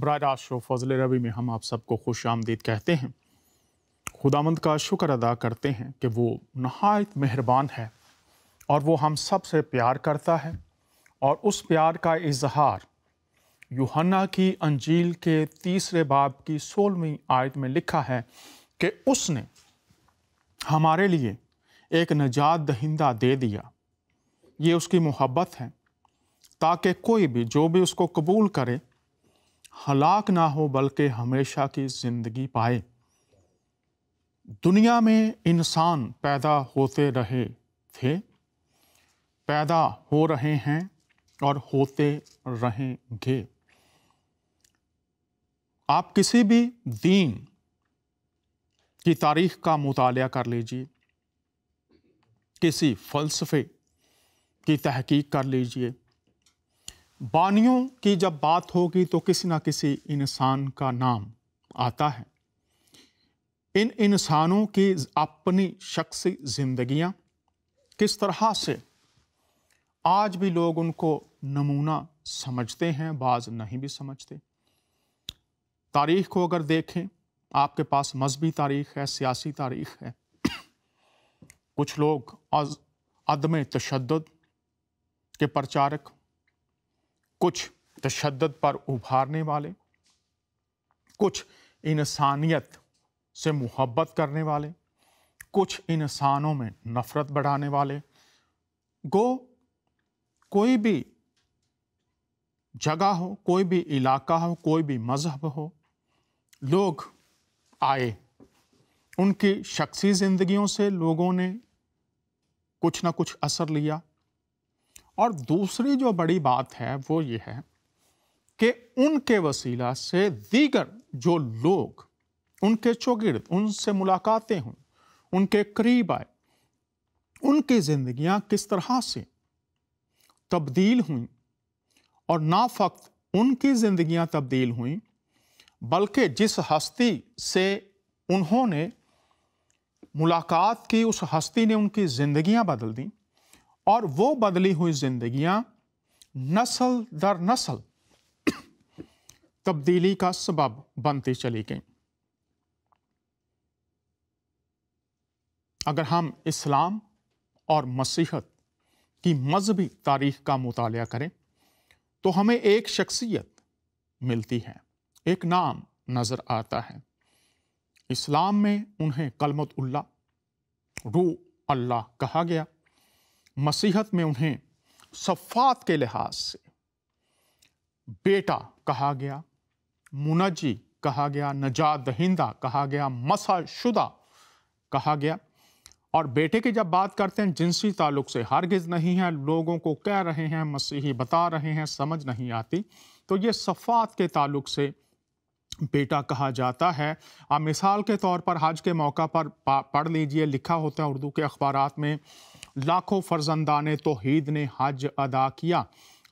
براہ راست شو فضل ربی میں ہم آپ سب کو خوش آمدید کہتے ہیں۔ خداوند کا شکر ادا کرتے ہیں کہ وہ نہایت مہربان ہے اور وہ ہم سب سے پیار کرتا ہے، اور اس پیار کا اظہار یوحنا کی انجیل کے 3 باب کی 16ویں آیت میں لکھا ہے کہ اس نے ہمارے لیے ایک نجات دہندہ دے دیا۔ یہ اس کی محبت ہے تاکہ کوئی بھی جو بھی اس کو قبول کرے ہلاک نہ ہو بلکہ ہمیشہ کی زندگی پائے۔ دنیا میں انسان پیدا ہوتے رہے تھے، پیدا ہو رہے ہیں اور ہوتے رہیں گے۔ آپ کسی بھی دین کی تاریخ کا مطالعہ کر لیجئے، کسی فلسفے کی تحقیق کر لیجئے، بانیوں کی جب بات ہوگی تو کسی نہ کسی انسان کا نام آتا ہے۔ ان انسانوں کی اپنی شخصی زندگیاں کس طرح سے آج بھی لوگ ان کو نمونہ سمجھتے ہیں، بعض نہیں بھی سمجھتے۔ تاریخ کو اگر دیکھیں، آپ کے پاس مذہبی تاریخ ہے، سیاسی تاریخ ہے۔ کچھ لوگ عدم تشدد کے پرچارک، کچھ تشدد پر ابھارنے والے، کچھ انسانیت سے محبت کرنے والے، کچھ انسانوں میں نفرت بڑھانے والے۔ گو کوئی بھی جگہ ہو، کوئی بھی علاقہ ہو، کوئی بھی مذہب ہو، لوگ آئے، ان کی شخصی زندگیوں سے لوگوں نے کچھ نہ کچھ اثر لیا۔ اور دوسری جو بڑی بات ہے وہ یہ ہے کہ ان کے وسیلہ سے دیگر جو لوگ ان کے چوگرد، ان سے ملاقاتیں ہوں، ان کے قریب آئے، ان کی زندگیاں کس طرح سے تبدیل ہوئیں، اور نہ فقط ان کی زندگیاں تبدیل ہوئیں بلکہ جس ہستی سے انہوں نے ملاقات کی اس ہستی نے ان کی زندگیاں بدل دیں، اور وہ بدلی ہوئی زندگیاں نسل در نسل تبدیلی کا سبب بنتی چلی گئیں۔ اگر ہم اسلام اور مسیحیت کی مذہبی تاریخ کا مطالعہ کریں تو ہمیں ایک شخصیت ملتی ہے، ایک نام نظر آتا ہے۔ اسلام میں انہیں کلمت اللہ، روح اللہ کہا گیا۔ مسیحیت میں انہیں صفات کے لحاظ سے بیٹا کہا گیا، منجی کہا گیا، نجات دہندہ کہا گیا، مسح شدہ کہا گیا۔ اور بیٹے کی جب بات کرتے ہیں جنسی تعلق سے ہرگز نہیں ہے، لوگوں کو کہہ رہے ہیں، مسیحی بتا رہے ہیں، سمجھ نہیں آتی، تو یہ صفات کے تعلق سے بیٹا کہا جاتا ہے۔ اب مثال کے طور پر حج کے موقع پر پڑھ لیجئے، لکھا ہوتا ہے اردو کے اخبارات میں، لاکھوں فرزندان توحید نے حج ادا کیا۔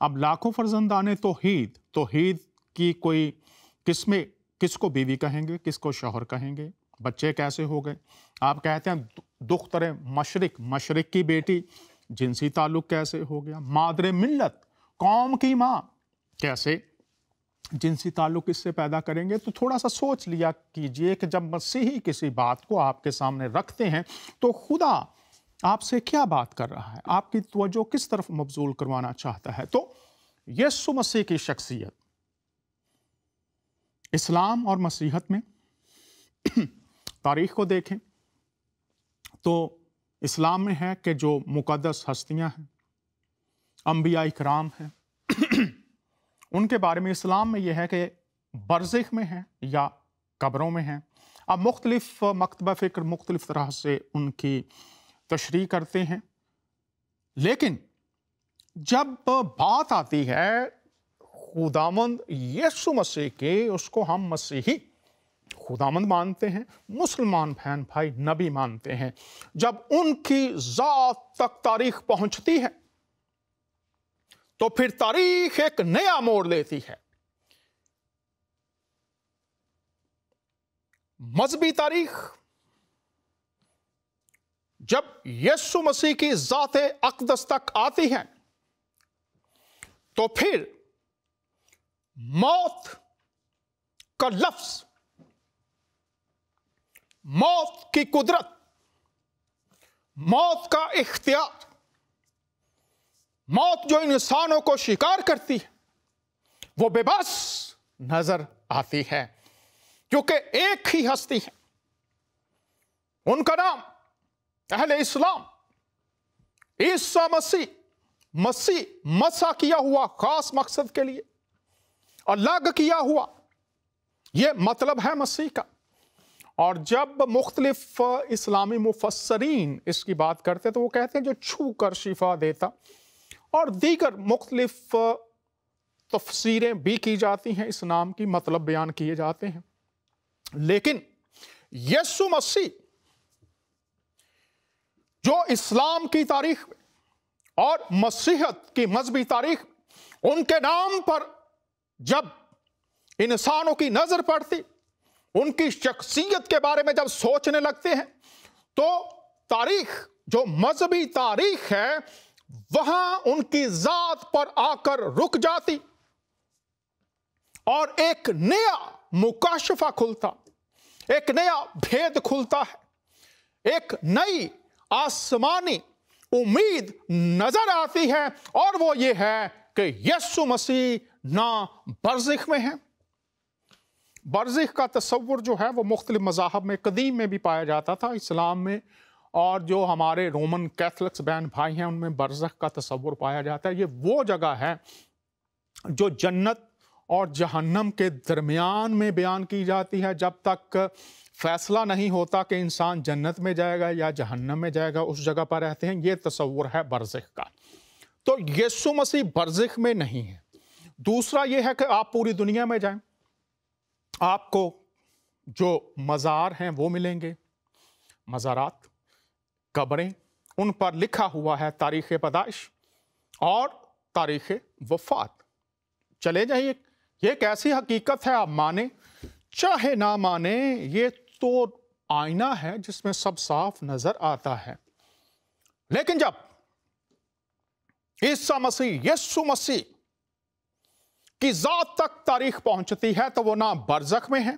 اب لاکھوں فرزندان توحید کی کوئی قسمیں، کس کو بیوی کہیں گے، کس کو شوہر کہیں گے، بچے کیسے ہو گئے؟ آپ کہتے ہیں دختر مشرق کی بیٹی، جنسی تعلق کیسے ہو گیا؟ مادر ملت، قوم کی ماں، کیسے جنسی تعلق اس سے پیدا کریں گے؟ تو تھوڑا سا سوچ لیا کیجئے کہ جب مسیحی کسی بات کو آپ کے سامنے رکھتے ہیں تو خدا آپ سے کیا بات کر رہا ہے، آپ کی توجہ کس طرف مبذول کروانا چاہتا ہے؟ تو یسوع مسیح کی شخصیت اسلام اور مسیحیت میں تاریخ کو دیکھیں تو اسلام میں ہے کہ جو مقدس ہستیاں ہیں، انبیاء کرام ہیں، ان کے بارے میں اسلام میں یہ ہے کہ برزخ میں ہیں یا قبروں میں ہیں۔ اب مختلف مکتبہ فکر مختلف طرح سے ان کی تشریح کرتے ہیں، لیکن جب بات آتی ہے خداوند یسوع مسیح کے، اس کو ہم مسیحی خداوند مانتے ہیں، مسلمان بہن بھائی نبی مانتے ہیں۔ جب ان کی ذات تک تاریخ پہنچتی ہے تو پھر تاریخ ایک نیا موڑ لیتی ہے۔ مذہبی تاریخ جب یسوع مسیح کی ذات اقدس تک آتی ہے تو پھر موت کا لفظ، موت کی قدرت، موت کا اختیار، موت جو انسانوں کو شکار کرتی ہے، وہ بے بس نظر آتی ہے، کیونکہ ایک ہی ہستی ہے، ان کا نام اہل اسلام عیسیٰ مسیح مسح کیا ہوا خاص مقصد کے لیے الگ کیا ہوا، یہ مطلب ہے مسیح کا۔ اور جب مختلف اسلامی مفسرین اس کی بات کرتے تو وہ کہتے ہیں جو چھو کر شفا دیتا، اور دیگر مختلف تفسیریں بھی کی جاتی ہیں، اس نام کی مطلب بیان کیے جاتے ہیں، لیکن یسوع مسیح جو اسلام کی تاریخ میں اور مسیحیت کی مذہبی تاریخ میں ان کے نام پر جب انسانوں کی نظر پڑتی، ان کی شخصیت کے بارے میں جب سوچنے لگتے ہیں، تو تاریخ جو مذہبی تاریخ ہے وہاں ان کی ذات پر آ کر رک جاتی اور ایک نیا مکاشفہ کھلتا، ایک نیا بھید کھلتا ہے، ایک نئی آسمانی امید نظر آتی ہے، اور وہ یہ ہے کہ یسوع مسیح نہ برزخ میں ہے۔ برزخ کا تصور جو ہے وہ مختلف مذاہب میں قدیم میں بھی پایا جاتا تھا، اسلام میں اور جو ہمارے رومن کیتھولکس بہن بھائی ہیں ان میں برزخ کا تصور پایا جاتا ہے۔ یہ وہ جگہ ہے جو جنت اور جہنم کے درمیان میں بیان کی جاتی ہے، جب تک فیصلہ نہیں ہوتا کہ انسان جنت میں جائے گا یا جہنم میں جائے گا، اس جگہ پر رہتے ہیں۔ یہ تصور ہے برزخ کا۔ تو یسوع مسیح برزخ میں نہیں ہے۔ دوسرا یہ ہے کہ آپ پوری دنیا میں جائیں، آپ کو جو مزار ہیں وہ ملیں گے، مزارات، قبریں، ان پر لکھا ہوا ہے تاریخ پیدائش اور تاریخ وفات۔ چلے جائیے، یہ ایک ایسی حقیقت ہے، آپ مانیں چاہے نہ مانیں، یہ تو آئینہ ہے جس میں سب صاف نظر آتا ہے۔ لیکن جب عیسیٰ مسیح، یسوع مسیح کی ذات تک تاریخ پہنچتی ہے تو وہ نہ برزخ میں ہے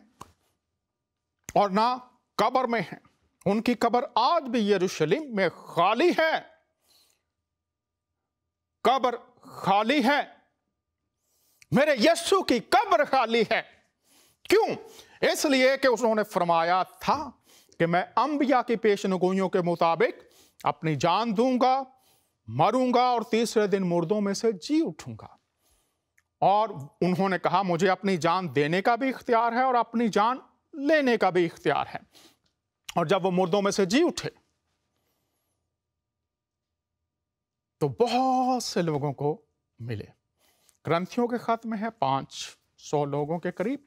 اور نہ قبر میں ہے۔ ان کی قبر آج بھی یروشلم میں خالی ہے، قبر خالی ہے، میرے یسوع کی قبر خالی ہے۔ کیوں؟ اس لیے کہ انہوں نے فرمایا تھا کہ میں انبیاء کی پیشنگوئیوں کے مطابق اپنی جان دوں گا، مروں گا اور تیسرے دن مردوں میں سے جی اٹھوں گا۔ اور انہوں نے کہا مجھے اپنی جان دینے کا بھی اختیار ہے اور اپنی جان لینے کا بھی اختیار ہے۔ اور جب وہ مردوں میں سے جی اٹھے تو بہت سے لوگوں کو ملے۔ گرنتھیوں کے خط میں ہے 500 لوگوں کے قریب،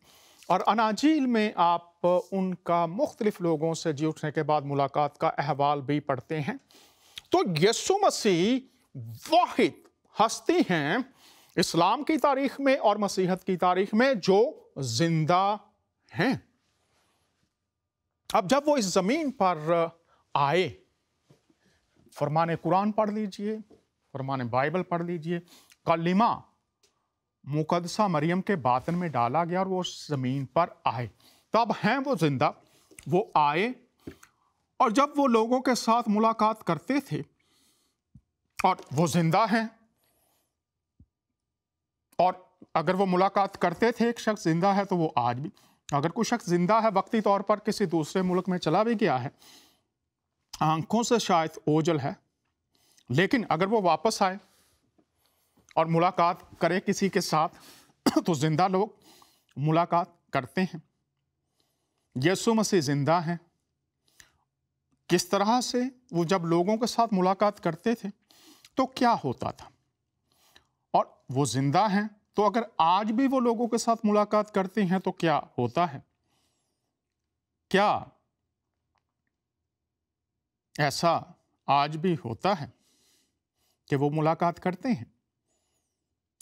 اور اناجیل میں آپ ان کا مختلف لوگوں سے جی اٹھنے کے بعد ملاقات کا احوال بھی پڑھتے ہیں۔ تو یسوع مسیح واحد ہستی ہیں اسلام کی تاریخ میں اور مسیحیت کی تاریخ میں جو زندہ ہیں۔ اب جب وہ اس زمین پر آئے، فرمان قرآن پڑھ لیجئے، فرمان بائبل پڑھ لیجئے، کلمہ مقدسہ مریم کے باطن میں ڈالا گیا اور وہ اس زمین پر آئے، تب ہیں وہ زندہ۔ وہ آئے اور جب وہ لوگوں کے ساتھ ملاقات کرتے تھے اور وہ زندہ ہیں، اور اگر وہ ملاقات کرتے تھے، ایک شخص زندہ ہے تو وہ آج بھی، اگر کوئی شخص زندہ ہے وقتی طور پر کسی دوسرے ملک میں چلا بھی گیا ہے، آنکھوں سے شاید اوجھل ہے، لیکن اگر وہ واپس آئے اور ملاقات کرے کسی کے ساتھ تو زندہ لوگ ملاقات کرتے ہیں۔ یسوع مسیح زندہ ہیں۔ کس طرح سے وہ جب لوگوں کے ساتھ ملاقات کرتے تھے تو کیا ہوتا تھا، اور وہ زندہ ہیں تو اگر آج بھی وہ لوگوں کے ساتھ ملاقات کرتے ہیں تو کیا ہوتا ہے؟ کیا ایسا آج بھی ہوتا ہے کہ وہ ملاقات کرتے ہیں،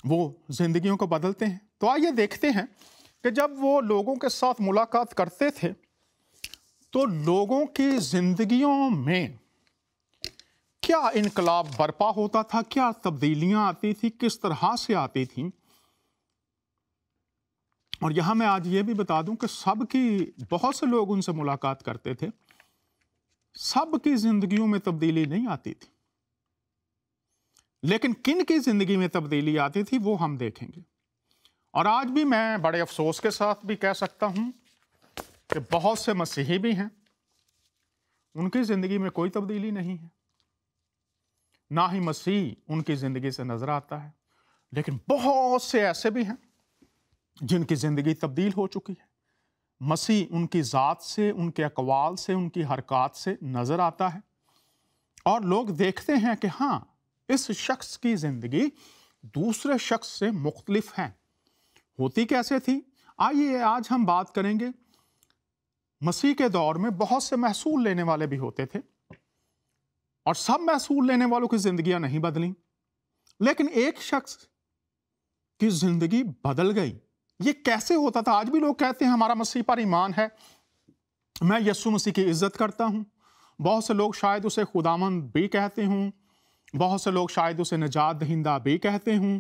وہ زندگیوں کو بدلتے ہیں؟ تو آئیے دیکھتے ہیں کہ جب وہ لوگوں کے ساتھ ملاقات کرتے تھے تو لوگوں کی زندگیوں میں کیا انقلاب برپا ہوتا تھا، کیا تبدیلیاں آتی تھی، کس طرح سے آتی تھیں۔ اور یہاں میں آج یہ بھی بتا دوں کہ سب کی، بہت سے لوگ ان سے ملاقات کرتے تھے، سب کی زندگیوں میں تبدیلی نہیں آتی تھی، لیکن کن کی زندگی میں تبدیلی آتی تھی وہ ہم دیکھیں گے۔ اور آج بھی میں بڑے افسوس کے ساتھ بھی کہہ سکتا ہوں کہ بہت سے مسیحی بھی ہیں، ان کی زندگی میں کوئی تبدیلی نہیں ہے، نہ ہی مسیح ان کی زندگی سے نظر آتا ہے، لیکن بہت سے ایسے بھی ہیں جن کی زندگی تبدیل ہو چکی ہے۔ مسیح ان کی ذات سے، ان کے اقوال سے، ان کی حرکات سے نظر آتا ہے، اور لوگ دیکھتے ہیں کہ ہاں، اس شخص کی زندگی دوسرے شخص سے مختلف ہے۔ ہوتی کیسے تھی؟ آئیے آج ہم بات کریں گے۔ مسیح کے دور میں بہت سے محصول لینے والے بھی ہوتے تھے، اور سب محصول لینے والوں کی زندگیاں نہیں بدلیں، لیکن ایک شخص کی زندگی بدل گئی۔ یہ کیسے ہوتا تھا؟ آج بھی لوگ کہتے ہیں ہمارا مسیح پر ایمان ہے، میں یسوع مسیح کی عزت کرتا ہوں۔ بہت سے لوگ شاید اسے خداوند بھی کہتے ہوں، بہت سے لوگ شاید اسے نجات دہندہ بھی کہتے ہوں،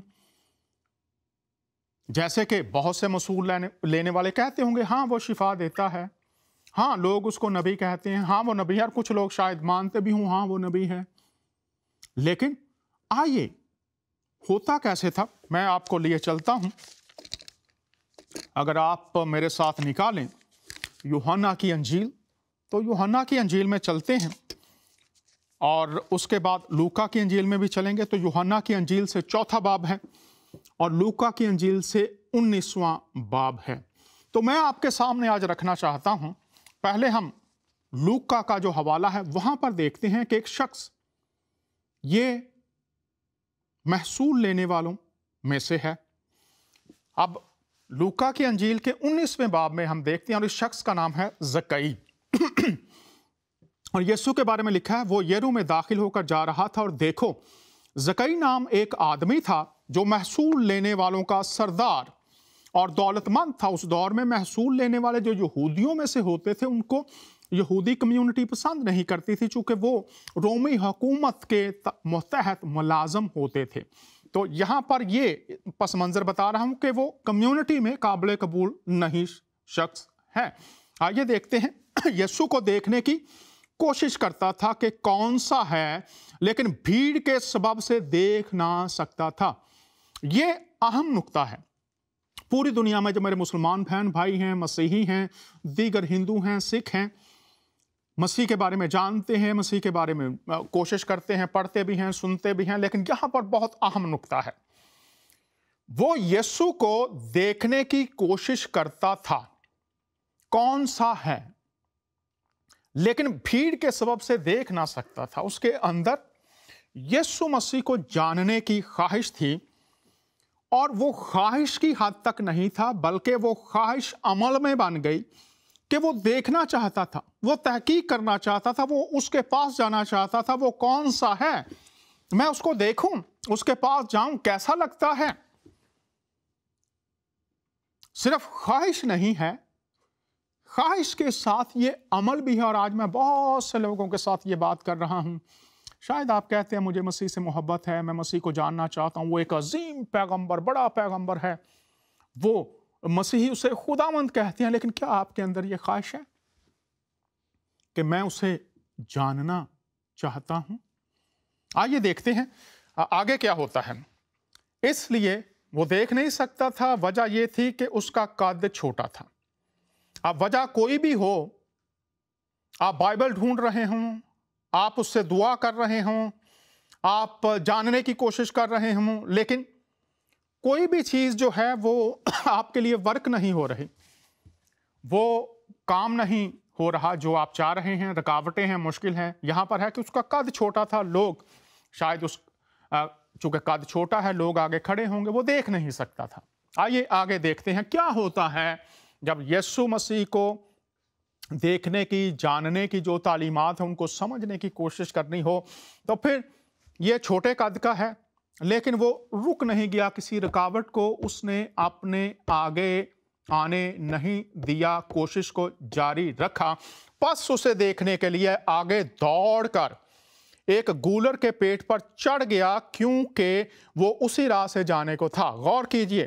جیسے کہ بہت سے محصول لینے والے کہتے ہوں گے ہاں وہ شفا دیتا ہے، ہاں لوگ اس کو نبی کہتے ہیں، ہاں وہ نبی ہے، اور کچھ لوگ شاید مانتے بھی ہوں ہاں وہ نبی ہے۔ لیکن آئیے، ہوتا کیسے تھا میں آپ کو لیے چلتا ہوں۔ اگر آپ میرے ساتھ نکالیں یوحنا کی انجیل، تو یوحنا کی انجیل میں چلتے ہیں، اور اس کے بعد لوکا کی انجیل میں بھی چلیں گے۔ تو یوحنا کی انجیل سے 4 باب ہے، اور لوکا کی انجیل سے 19واں باب ہے۔ تو میں آپ کے سامنے آج رکھنا چاہتا ہوں، پہلے ہم لوکا کا جو حوالہ ہے وہاں پر دیکھتے ہیں کہ ایک شخص یہ محصول لینے والوں میں سے ہے۔ اب لوکا کی انجیل کے 19ویں باب میں ہم دیکھتے ہیں، اور اس شخص کا نام ہے زکئی، اور یسوع کے بارے میں لکھا ہے وہ یریحو میں داخل ہو کر جا رہا تھا، اور دیکھو زکئی نام ایک آدمی تھا جو محصول لینے والوں کا سردار اور دولت مند تھا۔ اس دور میں محصول لینے والے جو یہودیوں میں سے ہوتے تھے، ان کو یہودی کمیونٹی پسند نہیں کرتی تھی، چونکہ وہ رومی حکومت کے متحد ملازم ہوتے تھے۔ تو یہاں پر یہ پس منظر بتا رہا ہوں کہ وہ کمیونٹی میں قابل قبول نہیں شخص ہے۔ آئیے دیکھتے ہیں، یسوع کو دیکھنے کی کوشش کرتا تھا کہ کون سا ہے، لیکن بھیڑ کے سبب سے دیکھ نہ سکتا تھا۔ یہ اہم نقطہ ہے۔ پوری دنیا میں جو میرے مسلمان بہن بھائی ہیں، مسیحی ہیں، دیگر ہندو ہیں، سکھ ہیں، مسیح کے بارے میں جانتے ہیں، مسیح کے بارے میں کوشش کرتے ہیں، پڑھتے بھی ہیں، سنتے بھی ہیں، لیکن یہاں پر بہت اہم نقطہ ہے۔ وہ یسوع کو دیکھنے کی کوشش کرتا تھا کون سا ہے، لیکن بھیڑ کے سبب سے دیکھ نہ سکتا تھا۔ اس کے اندر یسوع مسیح کو جاننے کی خواہش تھی، اور وہ خواہش کی حد تک نہیں تھا، بلکہ وہ خواہش عمل میں بن گئی کہ وہ دیکھنا چاہتا تھا، وہ تحقیق کرنا چاہتا تھا، وہ اس کے پاس جانا چاہتا تھا۔ وہ کون سا ہے، میں اس کو دیکھوں، اس کے پاس جاؤں، کیسا لگتا ہے۔ صرف خواہش نہیں ہے، خواہش کے ساتھ یہ عمل بھی ہے۔ اور آج میں بہت سے لوگوں کے ساتھ یہ بات کر رہا ہوں، شاید آپ کہتے ہیں مجھے مسیح سے محبت ہے، میں مسیح کو جاننا چاہتا ہوں، وہ ایک عظیم پیغمبر، بڑا پیغمبر ہے، وہ مسیحی اسے خداوند کہتے ہیں، لیکن کیا آپ کے اندر یہ خواہش ہے کہ میں اسے جاننا چاہتا ہوں؟ آئیے دیکھتے ہیں آگے کیا ہوتا ہے۔ اس لیے وہ دیکھ نہیں سکتا تھا، وجہ یہ تھی کہ اس کا قد چھوٹا تھا۔ اب وجہ کوئی بھی ہو، آپ بائبل ڈھونڈ رہے ہوں، آپ اس سے دعا کر رہے ہوں، آپ جاننے کی کوشش کر رہے ہوں، لیکن کوئی بھی چیز جو ہے وہ آپ کے لیے ورک نہیں ہو رہی، وہ کام نہیں ہو رہا جو آپ چاہ رہے ہیں، رکاوٹیں ہیں، مشکل ہے۔ یہاں پر ہے کہ اس کا قد چھوٹا تھا، لوگ شاید چونکہ قد چھوٹا ہے، لوگ آگے کھڑے ہوں گے، وہ دیکھ نہیں سکتا تھا۔ آئیے آگے دیکھتے ہیں کیا ہوتا ہے جب یسوع مسیح کو دیکھنے کی، جاننے کی جو تعلیمات ہیں ان کو سمجھنے کی کوشش کرنی ہو۔ تو پھر یہ چھوٹے قد کا ہے، لیکن وہ رک نہیں گیا، کسی رکاوٹ کو اس نے اپنے آگے آنے نہیں دیا، کوشش کو جاری رکھا۔ پس اسے دیکھنے کے لیے آگے دوڑ کر ایک گولر کے پیٹ پر چڑھ گیا، کیونکہ وہ اسی راہ سے جانے کو تھا۔ غور کیجئے،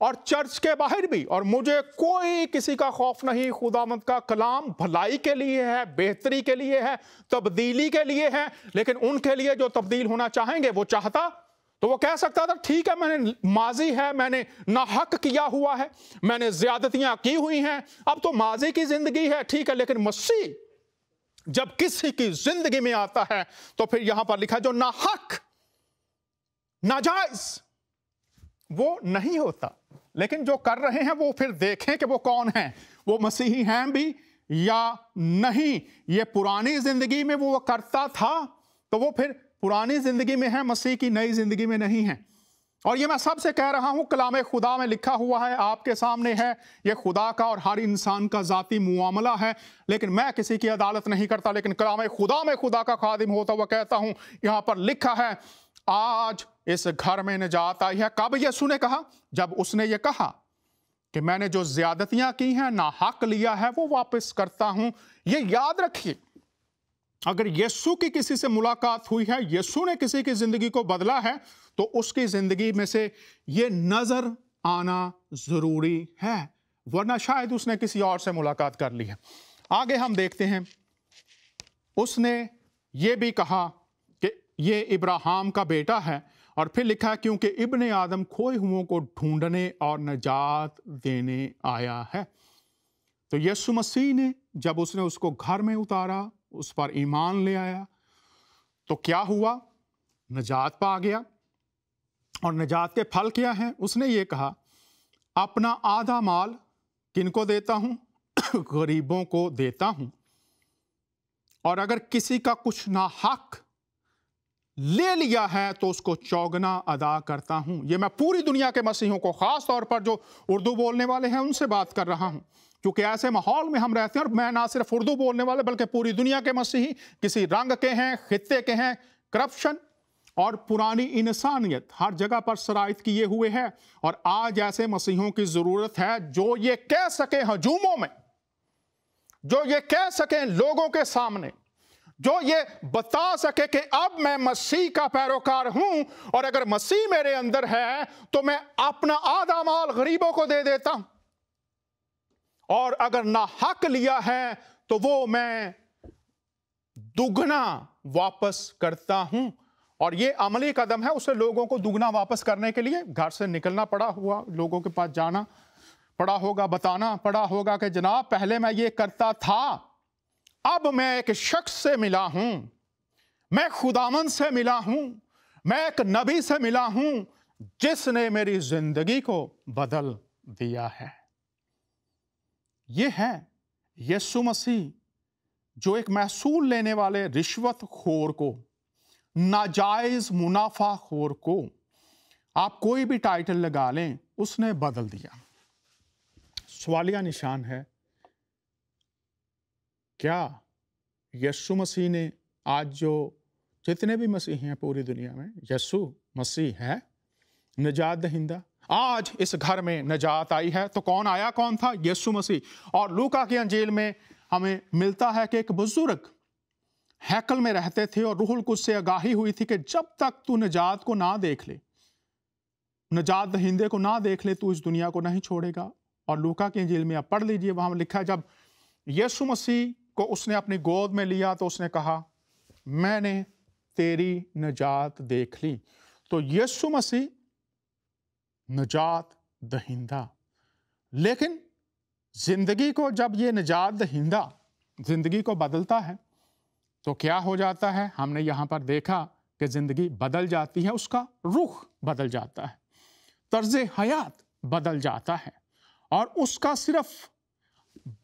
اور چرچ کے باہر بھی، اور مجھے کوئی کسی کا خوف نہیں۔ خداوند کا کلام بھلائی کے لیے ہے، بہتری کے لیے ہے، تبدیلی کے لیے ہے، لیکن ان کے لیے جو تبدیل ہونا چاہیں گے وہ چاہتا تو وہ کہہ سکتا تھا ٹھیک ہے، میں نے ماضی ہے، میں نے ناحق کیا ہوا ہے، میں نے زیادتیاں کی ہوئی ہیں، اب تو ماضی کی زندگی ہے، ٹھیک ہے، لیکن مسیح جب کسی کی زندگی میں آتا ہے تو پھر یہاں پر لکھا جو ناحق، ناجائز، وہ نہیں ہوتا۔ لیکن جو کر رہے ہیں وہ پھر دیکھیں کہ وہ کون ہیں، وہ مسیحی ہیں بھی یا نہیں۔ یہ پرانی زندگی میں وہ کرتا تھا تو وہ پھر پرانی زندگی میں ہے، مسیح کی نئی زندگی میں نہیں ہے۔ اور یہ میں سب سے کہہ رہا ہوں، کلام خدا میں لکھا ہوا ہے، آپ کے سامنے ہے، یہ خدا کا اور ہر انسان کا ذاتی معاملہ ہے، لیکن میں کسی کی عدالت نہیں کرتا، لیکن کلام خدا میں خدا کا خادم ہوتا ہوا کہتا ہوں، یہاں پر لکھا ہے آج اس گھر میں نجات آئی ہے۔ کب یسوع نے کہا؟ جب اس نے یہ کہا کہ میں نے جو زیادتیاں کی ہیں، ناحق لیا ہے، وہ واپس کرتا ہوں۔ یہ یاد رکھیے، اگر یسوع کی کسی سے ملاقات ہوئی ہے، یسوع نے کسی کی زندگی کو بدلا ہے، تو اس کی زندگی میں سے یہ نظر آنا ضروری ہے، ورنہ شاید اس نے کسی اور سے ملاقات کر لی ہے۔ آگے ہم دیکھتے ہیں، اس نے یہ بھی کہا کہ یہ ابراہیم کا بیٹا ہے، اور پھر لکھا ہے کیونکہ ابن آدم کھوئے ہوئوں کو ڈھونڈنے اور نجات دینے آیا ہے۔ تو یسوع مسیح نے جب اس نے اس کو گھر میں اتارا، اس پر ایمان لے آیا، تو کیا ہوا؟ نجات پا گیا۔ اور نجات کے پھل کیا ہیں؟ اس نے یہ کہا اپنا آدھا مال کن کو دیتا ہوں؟ غریبوں کو دیتا ہوں، اور اگر کسی کا کچھ ناحق لے لیا ہے تو اس کو چوگنا ادا کرتا ہوں۔ یہ میں پوری دنیا کے مسیحیوں کو، خاص طور پر جو اردو بولنے والے ہیں، ان سے بات کر رہا ہوں، کیونکہ ایسے ماحول میں ہم رہتے ہیں، اور میں نہ صرف اردو بولنے والے بلکہ پوری دنیا کے مسیحی، کسی رنگ کے ہیں، خطے کے ہیں، کرپشن اور پرانی انسانیت ہر جگہ پر سرایت کیے ہوئے ہے، اور آج ایسے مسیحوں کی ضرورت ہے جو یہ کہہ سکیں ہجوموں میں، جو یہ کہہ سکیں لوگوں کے سامنے، جو یہ بتا سکے کہ اب میں مسیح کا پیروکار ہوں، اور اگر مسیح میرے اندر ہے تو میں اپنا آدھا مال غریبوں کو دے دیتا ہوں، اور اگر ناحق لیا ہے تو وہ میں دگنا واپس کرتا ہوں۔ اور یہ عملی قدم ہے، اسے لوگوں کو دگنا واپس کرنے کے لیے گھر سے نکلنا پڑا ہوا، لوگوں کے پاس جانا پڑا ہوگا، بتانا پڑا ہوگا کہ جناب پہلے میں یہ کرتا تھا، اب میں ایک شخص سے ملا ہوں، میں خداوند سے ملا ہوں، میں ایک نبی سے ملا ہوں جس نے میری زندگی کو بدل دیا ہے۔ یہ ہے یسوع مسیح جو ایک محصول لینے والے رشوت خور کو، ناجائز منافع خور کو، آپ کوئی بھی ٹائٹل لگا لیں، اس نے بدل دیا۔ سوالیہ نشان ہے، کیا یسوع مسیح نے آج جو جتنے بھی مسیح ہیں پوری دنیا میں، یسوع مسیح ہے نجات دہندہ؟ آج اس گھر میں نجات آئی ہے تو کون آیا؟ کون تھا؟ یسوع مسیح۔ اور لوکا کی انجیل میں ہمیں ملتا ہے کہ ایک بزرگ ہیکل میں رہتے تھے، اور روح القدس سے آگاہی ہوئی تھی کہ جب تک تو نجات کو نہ دیکھ لے، نجات دہندے کو نہ دیکھ لے، تو اس دنیا کو نہیں چھوڑے گا۔ اور لوکا کی انجیل میں آپ پڑھ لیجئے، وہاں لکھا ہے جب یسوع مسیح کو اس نے اپنی گود میں لیا تو اس نے کہا میں نے تیری نجات دیکھ لی۔ تو یسوع مسیح نجات دہندہ، لیکن زندگی کو جب یہ نجات دہندہ زندگی کو بدلتا ہے تو کیا ہو جاتا ہے؟ ہم نے یہاں پر دیکھا کہ زندگی بدل جاتی ہے، اس کا رخ بدل جاتا ہے، طرز حیات بدل جاتا ہے، اور اس کا صرف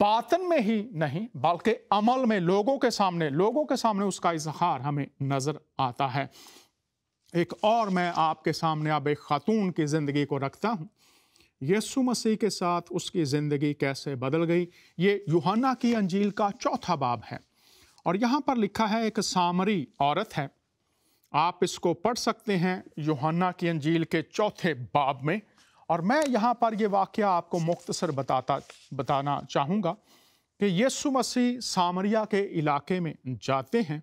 باطن میں ہی نہیں بلکہ عمل میں لوگوں کے سامنے اس کا اظہار ہمیں نظر آتا ہے۔ ایک اور میں آپ کے سامنے اب ایک خاتون کی زندگی کو رکھتا ہوں، یسوع مسیح کے ساتھ اس کی زندگی کیسے بدل گئی۔ یہ یوحنا کی انجیل کا 4 باب ہے، اور یہاں پر لکھا ہے ایک سامری عورت ہے، آپ اس کو پڑھ سکتے ہیں یوحنا کی انجیل کے 4 باب میں، اور میں یہاں پر یہ واقعہ آپ کو مختصر بتانا چاہوں گا کہ یسوع مسیح سامریا کے علاقے میں جاتے ہیں،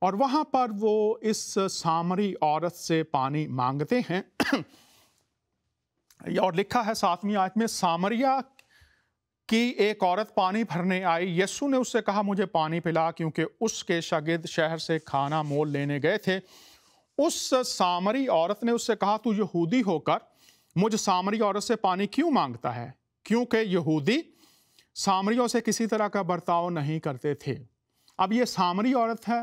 اور وہاں پر وہ اس سامری عورت سے پانی مانگتے ہیں۔ اور لکھا ہے 7ویں آیت میں، سامریا کی ایک عورت پانی بھرنے آئی، یسوع نے اس سے کہا مجھے پانی پلا، کیونکہ اس کے شاگرد شہر سے کھانا مول لینے گئے تھے۔ اس سامری عورت نے اس سے کہا تو یہودی ہو کر مجھ سامری عورت سے پانی کیوں مانگتا ہے؟ کیونکہ یہودی سامریوں سے کسی طرح کا برتاؤ نہیں کرتے تھے۔ اب یہ سامری عورت ہے،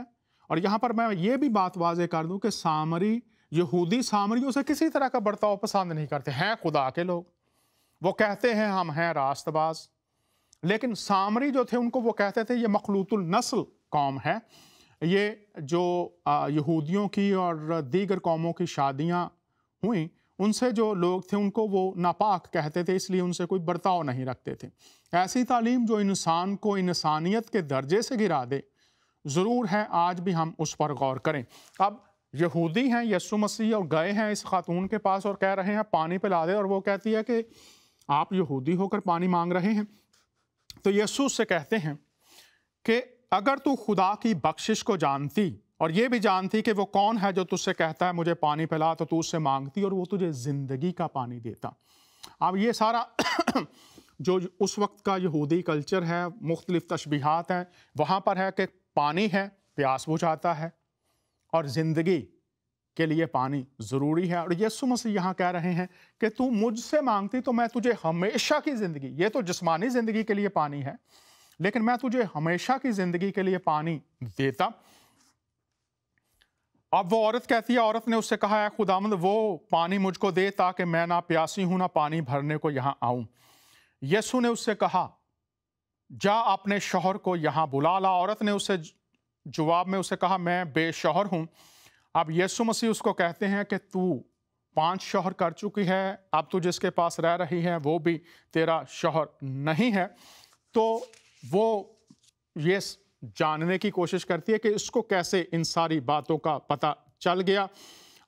اور یہاں پر میں یہ بھی بات واضح کر دوں کہ یہودی سامریوں سے کسی طرح کا برتاؤ پسند نہیں کرتے ہیں۔ خدا کے لوگ وہ کہتے ہیں ہم ہیں راست باز، لیکن سامری جو تھے ان کو وہ کہتے تھے یہ مخلوط النسل قوم ہے، یہ جو یہودیوں کی اور دیگر قوموں کی شادیاں ہوئیں ان سے جو لوگ تھے ان کو وہ ناپاک کہتے تھے، اس لیے ان سے کوئی برتاؤ نہیں رکھتے تھے۔ ایسی تعلیم جو انسان کو انسانیت کے درجے سے گرا دے، ضرور ہے آج بھی ہم اس پر غور کریں۔ اب یہودی ہیں یسوع مسیح اور گئے ہیں اس خاتون کے پاس اور کہہ رہے ہیں پانی پلا دے، اور وہ کہتی ہے کہ آپ یہودی ہو کر پانی مانگ رہے ہیں۔ تو یسوع سے کہتے ہیں کہ اگر تو خدا کی بخشش کو جانتی اور یہ بھی جانتی کہ وہ کون ہے جو تجھ سے کہتا ہے مجھے پانی پلا، تو اس سے مانگتی اور وہ تجھے زندگی کا پانی دیتا۔ اب یہ سارا جو اس وقت کا یہودی کلچر ہے، مختلف تشبیہات ہیں، وہاں پر ہے کہ پانی ہے پیاس بجھاتا ہے اور زندگی کے لیے پانی ضروری ہے۔ اور یسوع مسیح یہاں کہہ رہے ہیں کہ تو مجھ سے مانگتی تو میں تجھے ہمیشہ کی زندگی، یہ تو جسمانی زندگی کے لیے پانی ہے، لیکن میں تجھے ہمیشہ کی زندگی کے لیے پانی دیتا۔ اب وہ عورت کہتی ہے، عورت نے اس سے کہا، اے خداوند وہ پانی مجھ کو دے تاکہ میں نہ پیاسی ہوں نہ پانی بھرنے کو یہاں آؤں۔ یسوع نے اس سے کہا جا اپنے شوہر کو یہاں بلا لا۔ عورت نے اس سے جواب میں اسے کہا میں بے شوہر ہوں۔ اب یسوع مسیح اس کو کہتے ہیں کہ تو 5 شوہر کر چکی ہے، اب تو جس کے پاس رہ رہی ہے وہ بھی تیرا شوہر نہیں ہے۔ تو وہ یہ جاننے کی کوشش کرتی ہے کہ اس کو کیسے ان ساری باتوں کا پتہ چل گیا،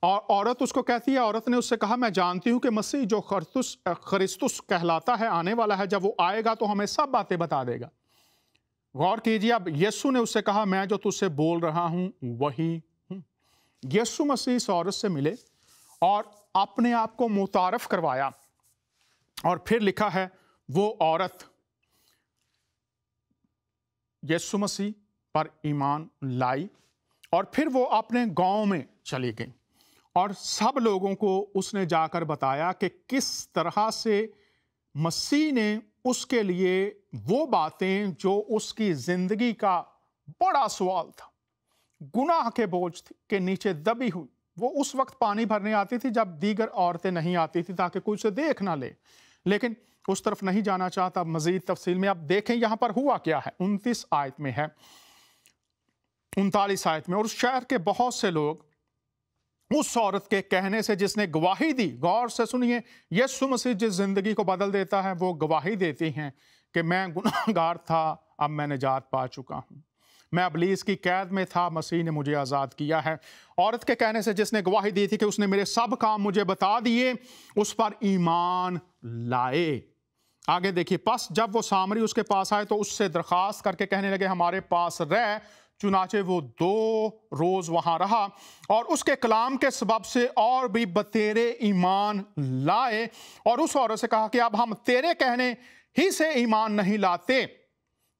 اور عورت اس کو کہتی ہے، عورت نے اس سے کہا میں جانتی ہوں کہ مسیح جو خرستس کہلاتا ہے آنے والا ہے، جب وہ آئے گا تو ہمیں سب باتیں بتا دے گا۔ غور کیجیے، اب یسوع نے اس سے کہا میں جو تجھ سے بول رہا ہوں وہی ہوں۔ یسوع مسیح اس عورت سے ملے اور اپنے آپ کو متعارف کروایا، اور پھر لکھا ہے وہ عورت یسوع مسیح پر ایمان لائی، اور پھر وہ اپنے گاؤں میں چلی گئی، اور سب لوگوں کو اس نے جا کر بتایا کہ کس طرح سے مسیح نے اس کے لیے وہ باتیں جو اس کی زندگی کا بڑا سوال تھا، گناہ کے بوجھ کے نیچے دبی ہوئی، وہ اس وقت پانی بھرنے آتی تھی جب دیگر عورتیں نہیں آتی تھی تاکہ کوئی اسے دیکھ نہ لے، لیکن اس طرف نہیں جانا چاہتا۔ مزید تفصیل میں اب دیکھیں یہاں پر ہوا کیا ہے، 29 آیت میں ہے، 39 آیت میں، اور اس شہر کے بہت سے لوگ اس عورت کے کہنے سے جس نے گواہی دی، غور سے سنیے، یسوع مسیح جس زندگی کو بدل دیتا ہے وہ گواہی دیتی ہیں کہ میں گناہگار تھا، اب میں نجات پا چکا ہوں، میں ابلیس کی قید میں تھا، مسیح نے مجھے آزاد کیا ہے۔ عورت کے کہنے سے جس نے گواہی دی تھی کہ اس نے میرے سب کام مجھے بتا دیے، اس پر ایمان لائے۔ آگے دیکھیے، پس جب وہ سامری اس کے پاس آئے تو اس سے درخواست کر کے کہنے لگے ہمارے پاس رہ، چنانچہ وہ 2 روز وہاں رہا، اور اس کے کلام کے سبب سے اور بھی بتیرے ایمان لائے، اور اس عورت سے کہا کہ اب ہم تیرے کہنے ہی سے ایمان نہیں لاتے،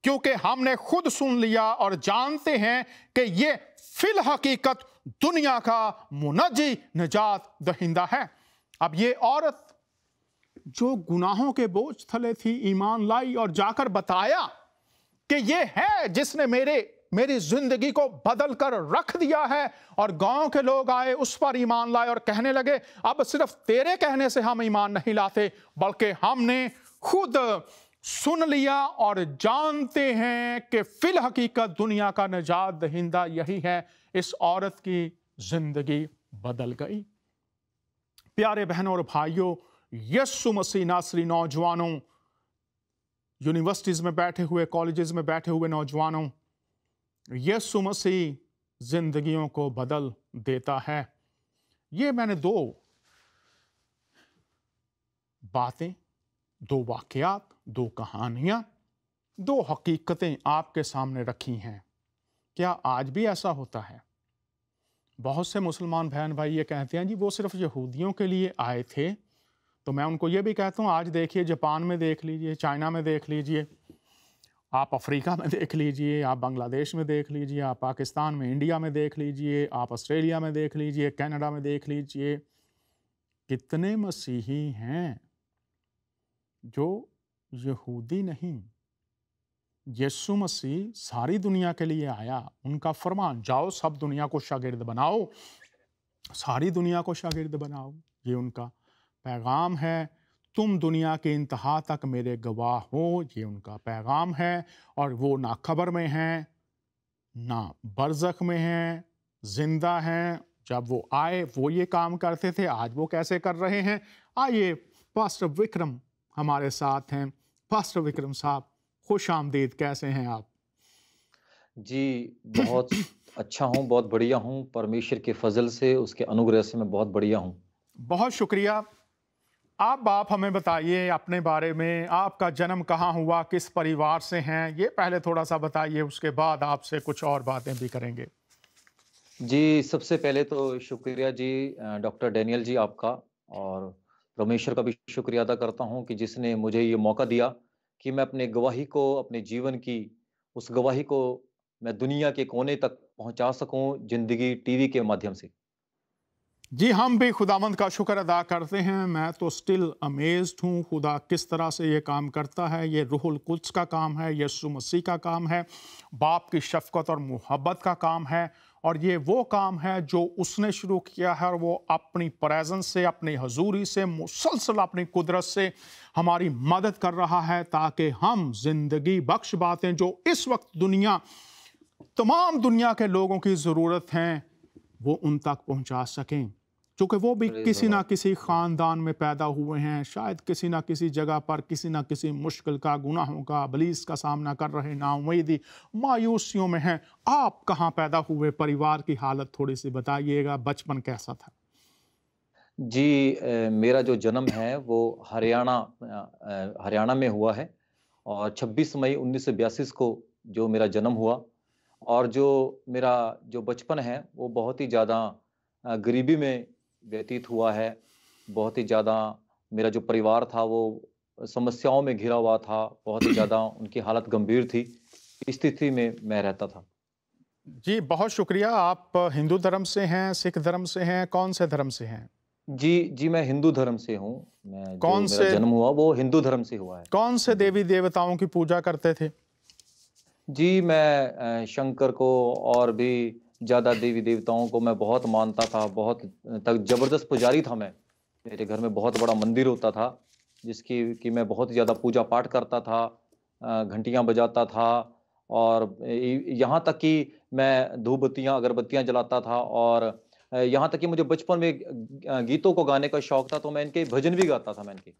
کیونکہ ہم نے خود سن لیا اور جانتے ہیں کہ یہ فی الحقیقت دنیا کا منجی، نجات دہندہ ہے۔ اب یہ عورت جو گناہوں کے بوجھ تھلے تھی ایمان لائی اور جا کر بتایا کہ یہ ہے جس نے میری زندگی کو بدل کر رکھ دیا ہے، اور گاؤں کے لوگ آئے اس پر ایمان لائے اور کہنے لگے اب صرف تیرے کہنے سے ہم ایمان نہیں لاتے بلکہ ہم نے خود سن لیا اور جانتے ہیں کہ فی الحقیقت دنیا کا نجات دہندہ یہی ہے۔ اس عورت کی زندگی بدل گئی۔ پیارے بہنوں اور بھائیوں، یسوع مسیح ناصری نوجوانوں، یونیورسٹیز میں بیٹھے ہوئے، کالجز میں بیٹھے ہوئے نوجوانوں، یسوع مسیح زندگیوں کو بدل دیتا ہے۔ یہ میں نے 2 باتیں، 2 واقعات، 2 کہانیاں، 2 حقیقتیں آپ کے سامنے رکھی ہیں۔ کیا آج بھی ایسا ہوتا ہے؟ بہت سے مسلمان بہن بھائی یہ کہتے ہیں جی وہ صرف یہودیوں کے لیے آئے تھے تو میں ان کو یہ بھی کہتا ہوں آج دیکھیے جاپان میں دیکھ لیجئے، چائنا میں دیکھ لیجئے، آپ افریقہ میں دیکھ لیجئے، آپ بنگلہ دیش میں دیکھ لیجئے، آپ پاکستان میں انڈیا میں دیکھ لیجئے، آپ آسٹریلیا میں دیکھ لیجئے، کینیڈا میں دیکھ لیجئے، کتنے مسیحی ہیں جو یہودی نہیں. یسوع مسیح ساری دنیا کے لیے آیا، ان کا فرمان جاؤ سب دنیا کو شاگرد بناؤ، ساری دنیا کو شاگرد بناؤ، یہ ان کا پیغام ہے. تم دنیا کے انتہا تک میرے گواہ ہو، یہ ان کا پیغام ہے. اور وہ نہ قبر میں ہیں، نہ برزخ میں ہیں، زندہ ہیں. جب وہ آئے وہ یہ کام کرتے تھے، آج وہ کیسے کر رہے ہیں؟ آئیے پاسٹر وکرم ہمارے ساتھ ہیں. پاسٹر وکرم صاحب خوش آمدید، کیسے ہیں آپ؟ جی بہت اچھا ہوں، بہت بڑھیا ہوں، پرمیشور کے فضل سے، اس کے انوگرہ سے میں بہت بڑھیا ہوں. بہت شکریہ. آپ ہمیں بتائیے اپنے بارے میں، آپ کا جنم کہاں ہوا، کس پریوار سے ہیں، یہ پہلے تھوڑا سا بتائیے، اس کے بعد آپ سے کچھ اور باتیں بھی کریں گے. جی سب سے پہلے تو شکریہ جی ڈاکٹر ڈینیل جی آپ کا، اور پرمیشور کا بھی شکریہ ادا کرتا ہوں کہ جس نے مجھے یہ موقع دیا کہ میں اپنے گواہی کو، اپنے جیون کی اس گواہی کو میں دنیا کے کونے تک پہنچا سکوں، زندگی ٹی وی کے مادھیم سے. جی ہم بھی خداوند کا شکر ادا کرتے ہیں. میں تو سٹل امیزڈ ہوں خدا کس طرح سے یہ کام کرتا ہے. یہ روح القدس کا کام ہے، یسوع مسیح کا کام ہے، باپ کی شفقت اور محبت کا کام ہے. اور یہ وہ کام ہے جو اس نے شروع کیا ہے، اور وہ اپنی پریزنس سے، اپنی حضوری سے، مسلسل اپنی قدرت سے ہماری مدد کر رہا ہے تاکہ ہم زندگی بخش باتیں جو اس وقت تمام دنیا کے لوگوں کی ضرورت ہیں وہ ان تک پہنچا سکیں. چونکہ وہ بھی Praise the کسی نہ Lord. کسی خاندان میں پیدا ہوئے ہیں، شاید کسی نہ کسی جگہ پر کسی نہ کسی مشکل کا، گناہوں کا، ابلیس کا سامنا کر رہے، نا امیدی، مایوسیوں میں ہیں. آپ کہاں پیدا ہوئے؟ پریوار کی حالت تھوڑی سی بتائیے گا، بچپن کیسا تھا؟ جی میرا جو جنم ہے وہ ہریانہ میں ہوا ہے، اور 26 مئی 1982 کو جو میرا جنم ہوا. اور جو میرا جو بچپن ہے وہ بہت ہی زیادہ غریبی میں ویتیت ہوا ہے. بہت ہی زیادہ میرا جو پریوار تھا وہ سمسیاؤں میں گھرا ہوا تھا، بہت ہی زیادہ ان کی حالت گمبھیر تھی. اس استھتی میں رہتا تھا. جی بہت شکریہ. آپ ہندو دھرم سے ہیں، سکھ دھرم سے ہیں، کون سے دھرم سے ہیں؟ جی میں ہندو دھرم سے ہوں. جو کون میرا سے جنم ہوا وہ ہندو دھرم سے ہوا ہے. کون سے جی دیوی دیوتاؤں کی پوجا کرتے تھے؟ جی میں شنکر کو اور بھی زیادہ دیوی دیوتاؤں کو میں بہت مانتا تھا. بہت زبردست پجاری تھا میں. میرے گھر میں بہت بڑا مندر ہوتا تھا جس کی میں بہت زیادہ پوجا پاٹ کرتا تھا، گھنٹیاں بجاتا تھا. اور یہاں تک کہ میں دھوپ بتیاں اگربتیاں جلاتا تھا. اور یہاں تک کہ مجھے بچپن میں گیتوں کو گانے کا شوق تھا، تو میں ان کے بھجن بھی گاتا تھا. میں ان کے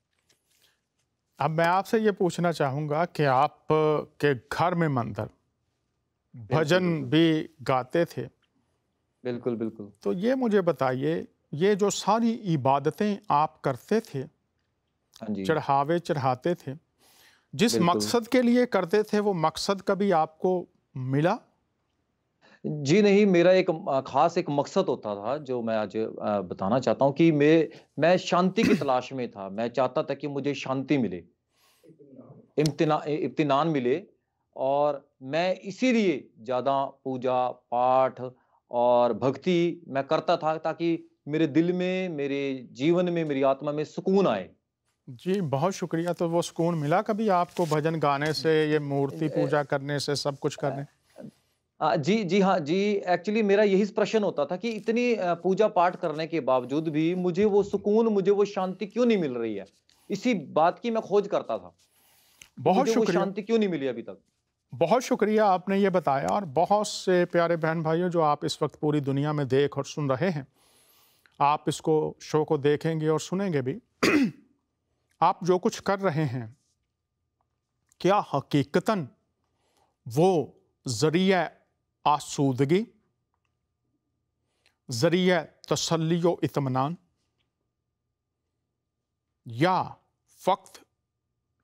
اب میں آپ سے یہ پوچھنا چاہوں گا کہ آپ کے گھر میں مندر بالکل بھجن بالکل بھی گاتے تھے، بالکل بالکل تو یہ مجھے بتائیے، یہ جو ساری عبادتیں آپ کرتے تھے، ہاں جی چڑھاوے چڑھاتے تھے، جس بالکل. مقصد کے لیے کرتے تھے وہ مقصد کبھی آپ کو ملا؟ جی نہیں، میرا ایک خاص ایک مقصد ہوتا تھا جو میں آج بتانا چاہتا ہوں کہ میں شانتی کی تلاش میں تھا. میں چاہتا تھا کہ مجھے شانتی ملے، اطمینان ملے. اور میں اسی لیے زیادہ پوجا پاٹ اور بھکتی میں کرتا تھا تاکہ میرے دل میں، میرے جیون میں، میری آتما میں سکون آئے. جی بہت شکریہ. تو وہ سکون ملا کبھی آپ کو بھجن گانے سے، یہ مورتی پوجا کرنے سے، سب کچھ کرنے؟ جی ہاں جی. ایکچولی میرا یہی پرشن ہوتا تھا کہ اتنی پوجا پاٹ کرنے کے باوجود بھی مجھے وہ سکون، مجھے وہ شانتی کیوں نہیں مل رہی ہے. اسی بات کی میں کھوج کرتا تھا کہ بہت مجھے وہ شکریہ، شانتی کیوں نہیں ملی ابھی تک. بہت شکریہ آپ نے یہ بتایا. اور بہت سے پیارے بہن بھائیوں جو آپ اس وقت پوری دنیا میں دیکھ اور سن رہے ہیں، آپ اس شو کو دیکھیں گے اور سنیں گے بھی. آپ جو کچھ کر رہے ہیں، کیا حقیقتاً وہ ذریعہ آسودگی، ذریعہ تسلی و اطمینان، یا فقط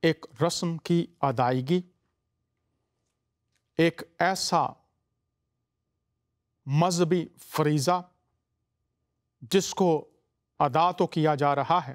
ایک رسم کی ادائیگی، ایک ایسا مذہبی فریضہ جس کو ادا تو کیا جا رہا ہے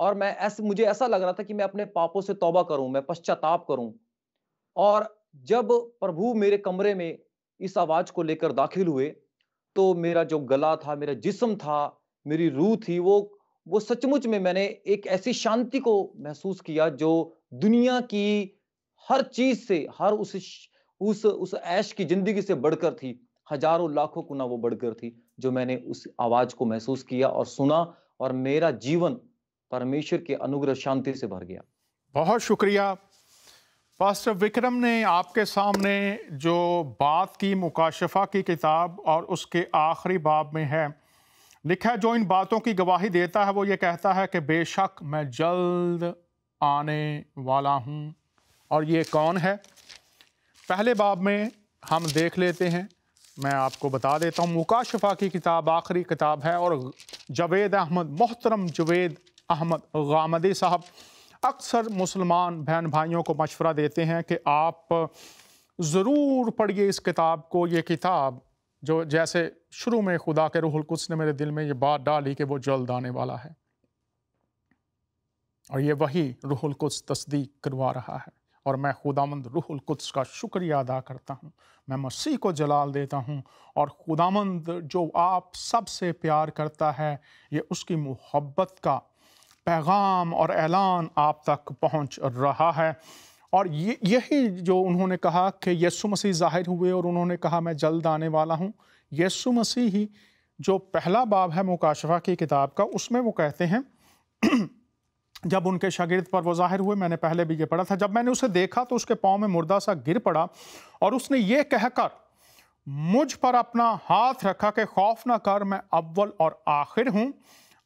اور مجھے ایسا لگ رہا تھا کہ میں اپنے پاپوں سے توبہ کروں، میں پشچاتاپ کروں. اور جب پربھو میرے کمرے میں اس آواز کو لے کر داخل ہوئے تو میرا جو گلا تھا، میرا جسم تھا، میری روح تھی، وہ سچ مچ میں نے ایک ایسی شانتی کو محسوس کیا جو دنیا کی ہر چیز سے، ہر اس عیش کی زندگی سے بڑھ کر تھی. ہزاروں لاکھوں گنا وہ بڑھ کر تھی جو میں نے اس آواز کو محسوس کیا اور سنا، اور میرا جیون پرمیشور کے انوگرہ شانتی سے بھر گیا. بہت شکریہ پاسٹر وکرم نے آپ کے سامنے جو بات کی مکاشفہ کی کتاب اور اس کے آخری باب میں ہے لکھا ہے، جو ان باتوں کی گواہی دیتا ہے وہ یہ کہتا ہے کہ بے شک میں جلد آنے والا ہوں. اور یہ کون ہے؟ پہلے باب میں ہم دیکھ لیتے ہیں، میں آپ کو بتا دیتا ہوں. مکاشفہ کی کتاب آخری کتاب ہے، اور جوید احمد، محترم جوید احمد غامدی صاحب اکثر مسلمان بہن بھائیوں کو مشورہ دیتے ہیں کہ آپ ضرور پڑھیے اس کتاب کو. یہ کتاب جو جیسے شروع میں خدا کے روح القدس نے میرے دل میں یہ بات ڈالی کہ وہ جلد آنے والا ہے، اور یہ وہی روح القدس تصدیق کروا رہا ہے. اور میں خداوند روح القدس کا شکریہ ادا کرتا ہوں، میں مسیح کو جلال دیتا ہوں، اور خداوند جو آپ سب سے پیار کرتا ہے، یہ اس کی محبت کا پیغام اور اعلان آپ تک پہنچ رہا ہے. اور یہی جو انہوں نے کہا کہ یسوع مسیح ظاہر ہوئے اور انہوں نے کہا میں جلد آنے والا ہوں، یسوع مسیح ہی جو پہلا باب ہے مکاشفہ کی کتاب کا، اس میں وہ کہتے ہیں جب ان کے شاگرد پر وہ ظاہر ہوئے، میں نے پہلے بھی یہ پڑھا تھا، جب میں نے اسے دیکھا تو اس کے پاؤں میں مردہ سا گر پڑا، اور اس نے یہ کہہ کر مجھ پر اپنا ہاتھ رکھا کہ خوف نہ کر، میں اول اور آخر ہوں.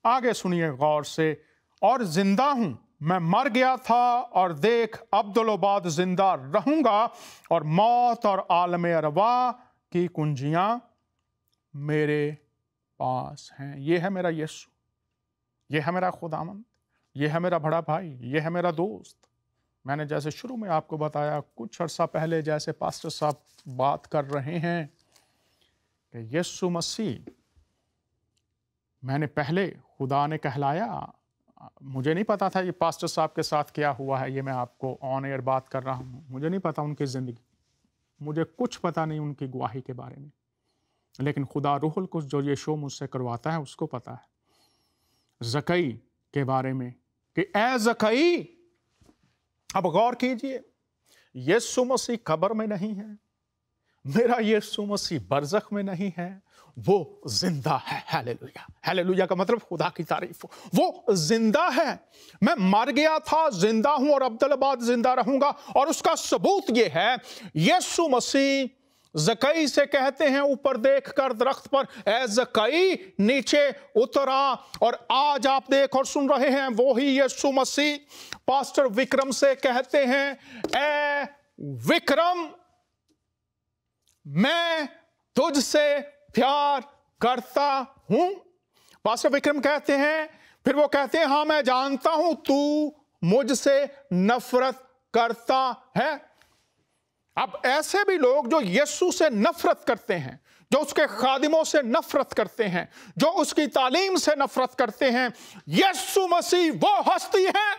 آگے سنیے غور سے. اور زندہ ہوں، میں مر گیا تھا اور دیکھ ابدالآباد زندہ رہوں گا، اور موت اور عالم ارواح کی کنجیاں میرے پاس ہیں. یہ ہے میرا یسوع، یہ ہے میرا خداوند، یہ ہے میرا بڑا بھائی، یہ ہے میرا دوست. میں نے جیسے شروع میں آپ کو بتایا، کچھ عرصہ پہلے جیسے پاسٹر صاحب بات کر رہے ہیں کہ یسوع مسیح، میں نے پہلے خدا نے کہلایا، مجھے نہیں پتا تھا یہ پاسٹر صاحب کے ساتھ کیا ہوا ہے، یہ میں آپ کو آن ایئر بات کر رہا ہوں، مجھے نہیں پتا ان کی زندگی، مجھے کچھ پتا نہیں ان کی گواہی کے بارے میں، لیکن خدا روح القدس جو یہ شو مجھ سے کرواتا ہے اس کو پتا ہے. زکئی کے بارے میں کہ اے زکئی، اب غور کیجئے، یسوع مسیح قبر میں نہیں ہے، میرا یسوع مسیح برزخ میں نہیں ہے، وہ زندہ ہے. ہیلیلویا. ہیلیلویا کا مطلب خدا کی تعریف ہو، وہ زندہ ہے. میں مر گیا تھا، زندہ ہوں، اور ابدالآباد زندہ رہوں گا. اور اس کا ثبوت یہ ہے، یسوع مسیح زکئی سے کہتے ہیں اوپر دیکھ کر درخت پر، اے زکئی نیچے اترا. اور آج آپ دیکھ اور سن رہے ہیں وہی یسوع مسیح پاسٹر وکرم سے کہتے ہیں، اے وکرم میں تجھ سے پیار کرتا ہوں. پاسٹر وکرم کہتے ہیں، پھر وہ کہتے ہیں ہاں میں جانتا ہوں تو مجھ سے نفرت کرتا ہے. اب ایسے بھی لوگ جو یسوع سے نفرت کرتے ہیں، جو اس کے خادموں سے نفرت کرتے ہیں، جو اس کی تعلیم سے نفرت کرتے ہیں، یسوع مسیح وہ ہستی ہے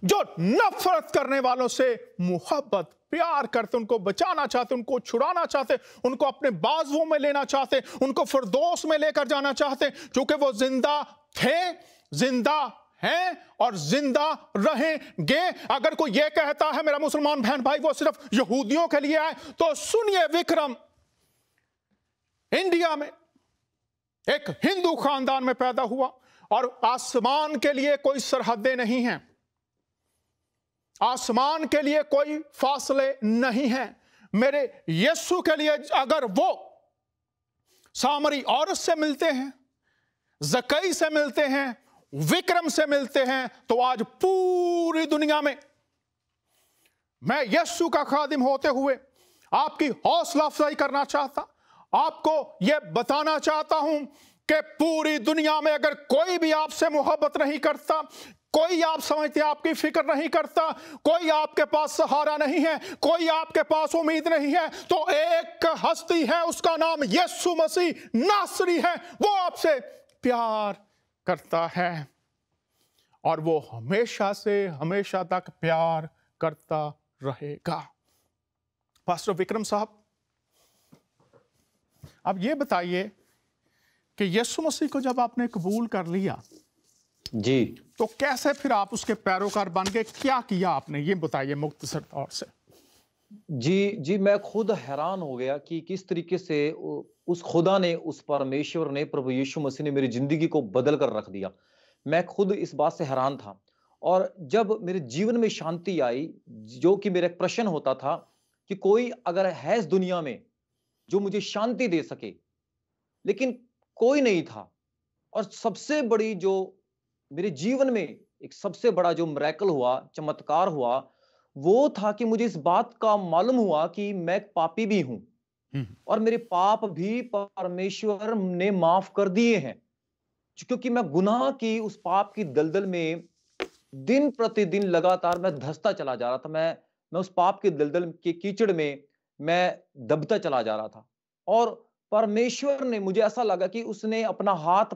جو نفرت کرنے والوں سے محبت پیار کرتے، ان کو بچانا چاہتے، ان کو چھڑانا چاہتے، ان کو اپنے بازوؤں میں لینا چاہتے، ان کو فردوس میں لے کر جانا چاہتے، کیونکہ وہ زندہ تھے، زندہ ہیں اور زندہ رہیں گے. اگر کوئی یہ کہتا ہے میرا مسلمان بہن بھائی وہ صرف یہودیوں کے لیے آئے، تو سنیے، وکرم انڈیا میں ایک ہندو خاندان میں پیدا ہوا، اور آسمان کے لیے کوئی سرحدیں نہیں ہیں، آسمان کے لیے کوئی فاصلے نہیں ہیں. میرے یسوع کے لیے اگر وہ سامری عورت سے ملتے ہیں، زکئی سے ملتے ہیں، وکرم سے ملتے ہیں، تو آج پوری دنیا میں میں یسوع کا خادم ہوتے ہوئے آپ کی حوصلہ افزائی کرنا چاہتا، آپ کو یہ بتانا چاہتا ہوں کہ پوری دنیا میں اگر کوئی بھی آپ سے محبت نہیں کرتا، کوئی آپ سمجھتے آپ کی فکر نہیں کرتا، کوئی آپ کے پاس سہارا نہیں ہے، کوئی آپ کے پاس امید نہیں ہے، تو ایک ہستی ہے، اس کا نام یسوع مسیح ناصری ہے، وہ آپ سے پیار کرتا ہے. اور وہ ہمیشہ سے ہمیشہ تک پیار کرتا رہے گا۔ پاسٹر وکرم صاحب، اب یہ بتائیے کہ یسوع مسیح کو جب آپ نے قبول کر لیا جی تو کیسے پھر آپ اس کے پیروکار بن گئے؟ کیا کیا آپ نے، یہ بتائیے مختصر طور سے۔ جی میں خود حیران ہو گیا کہ کس طریقے سے اس خدا نے، اس پرمیشور نے، پربھو ییشو مسیح نے میری زندگی کو بدل کر رکھ دیا۔ میں خود اس بات سے حیران تھا، اور جب میرے جیون میں شانتی آئی، جو کہ میرا ایک پرشن ہوتا تھا کہ کوئی اگر ہے اس دنیا میں جو مجھے شانتی دے سکے، لیکن کوئی نہیں تھا۔ اور سب سے بڑی جو میرے جیون میں ایک سب سے بڑا جو میریکل ہوا، چمتکار ہوا، وہ تھا کہ مجھے اس بات کا معلوم ہوا کہ میں ایک پاپی بھی ہوں، اور میرے پاپ بھی پرمیشور نے معاف کر دیے ہیں، کیونکہ میں گناہ کی اس پاپ کی دلدل میں دن پرتی دن لگاتار میں دھستا چلا جا رہا تھا۔ میں اس پاپ کے دلدل کے کیچڑ میں دبتا چلا جا رہا تھا، اور پرمیشور نے، مجھے ایسا لگا کہ اس نے اپنا ہاتھ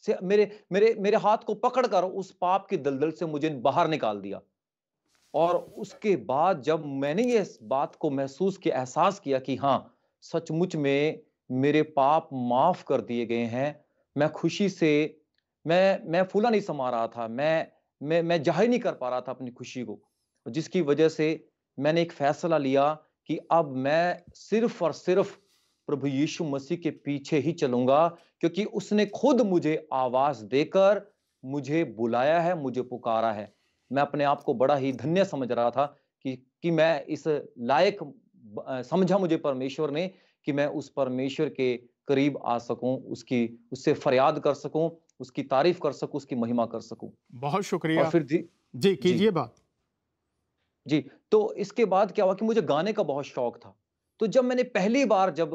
سے میرے ہاتھ کو پکڑ کر اس پاپ کی دلدل سے مجھے باہر نکال دیا۔ اور اس کے بعد جب میں نے یہ بات کو محسوس کیا، احساس کیا کہ ہاں سچ مچ میں میرے پاپ معاف کر دیے گئے ہیں، میں خوشی سے میں پھولا نہیں سما رہا تھا، میں ظاہر نہیں کر پا رہا تھا اپنی خوشی کو، جس کی وجہ سے میں نے ایک فیصلہ لیا کہ اب میں صرف اور صرف پربھو ییشو مسیح کے پیچھے ہی چلوں گا، کیونکہ اس نے خود مجھے آواز دے کر مجھے بلایا ہے، مجھے پکارا ہے۔ میں اپنے آپ کو بڑا ہی دھنیہ سمجھ رہا تھا کہ میں اس لائق سمجھا مجھے پرمیشور نے کہ میں اس پرمیشور کے قریب آ سکوں، اس سے فریاد کر سکوں، اس کی تعریف کر سکوں، اس کی مہما کر سکوں۔ بہت شکریہ۔ اور پھر جی کیجیے بات۔ جی تو اس کے بعد کیا ہوا کہ مجھے گانے کا بہت شوق تھا۔ تو جب میں نے پہلی بار جب